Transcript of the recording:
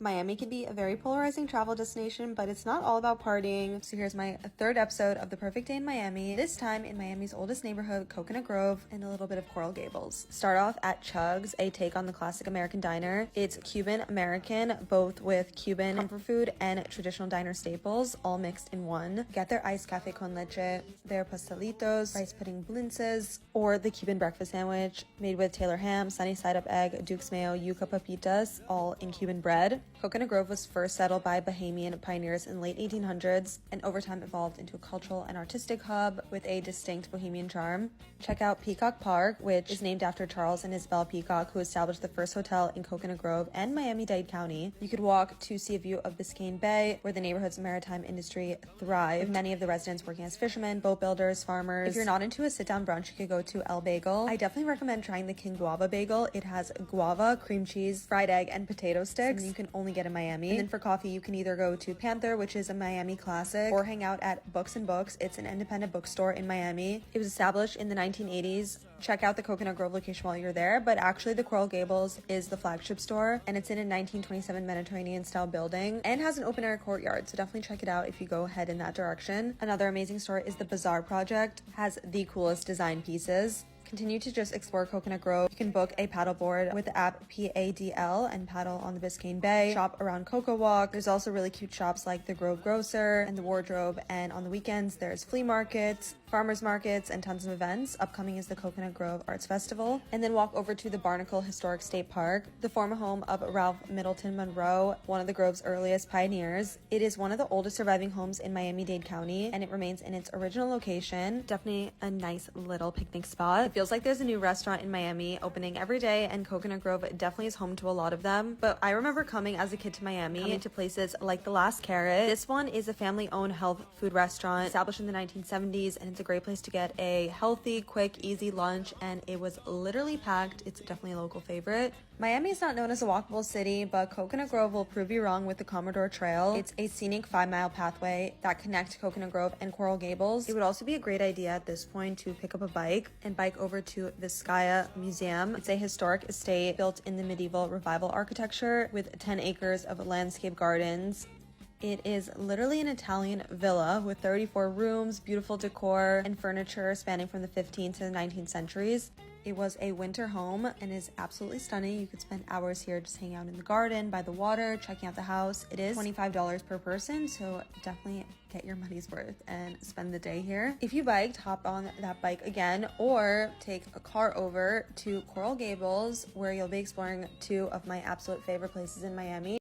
Miami can be a very polarizing travel destination, but it's not all about partying. So here's my third episode of The Perfect Day in Miami, this time in Miami's oldest neighborhood, Coconut Grove, and a little bit of Coral Gables. Start off at Chug's, a take on the classic American diner. It's Cuban-American, both with Cuban comfort food and traditional diner staples, all mixed in one. Get their iced cafe con leche, their pastelitos, rice pudding blintzes, or the Cuban breakfast sandwich, made with Taylor ham, sunny side-up egg, Duke's mayo, yuca papitas, all in Cuban bread. Coconut Grove was first settled by Bahamian pioneers in the late 1800s and over time evolved into a cultural and artistic hub with a distinct bohemian charm. Check out Peacock Park, which is named after Charles and Isabel Peacock, who established the first hotel in Coconut Grove and Miami-Dade County. You could walk to see a view of Biscayne Bay, where the neighborhood's maritime industry thrived, with many of the residents working as fishermen, boat builders, farmers. If you're not into a sit-down brunch, you could go to El Bagel. I definitely recommend trying the King Guava Bagel. It has guava, cream cheese, fried egg, and potato sticks. You can only get in Miami. And then for coffee, you can either go to Panther, which is a Miami classic, or hang out at Books and Books. It's an independent bookstore in Miami. It was established in the 1980s. Check out the Coconut Grove location while you're there, but actually the Coral Gables is the flagship store, and it's in a 1927 Mediterranean style building and has an open air courtyard, so definitely check it out if you go ahead in that direction. Another amazing store is the Bazaar Project, has the coolest design pieces. Continue to just explore Coconut Grove. You can book a paddleboard with the app PADL and paddle on the Biscayne Bay. Shop around Coco Walk. There's also really cute shops like the Grove Grocer and the Wardrobe. And on the weekends, there's flea markets, farmers markets, and tons of events. Upcoming is the Coconut Grove Arts Festival. And then walk over to the Barnacle Historic State Park, the former home of Ralph Middleton Monroe, one of the Grove's earliest pioneers. It is one of the oldest surviving homes in Miami-Dade County, and it remains in its original location. Definitely a nice little picnic spot. It feels like there's a new restaurant in Miami opening every day, and Coconut Grove definitely is home to a lot of them. But I remember coming as a kid to Miami, coming to places like The Last Carrot. This one is a family-owned health food restaurant established in the 1970s, and it's a great place to get a healthy, quick, easy lunch, and it was literally packed. It's definitely a local favorite. Miami is not known as a walkable city, but Coconut Grove will prove you wrong with the Commodore Trail. It's a scenic 5-mile pathway that connects Coconut Grove and Coral Gables. It would also be a great idea at this point to pick up a bike and bike over to Vizcaya Museum. It's a historic estate built in the medieval revival architecture with 10 acres of landscape gardens. It is literally an Italian villa with 34 rooms, beautiful decor, and furniture spanning from the 15th to the 19th centuries. It was a winter home and is absolutely stunning. You could spend hours here just hanging out in the garden, by the water, checking out the house. It is $25 per person, so definitely get your money's worth and spend the day here. If you biked, hop on that bike again or take a car over to Coral Gables, where you'll be exploring two of my absolute favorite places in Miami.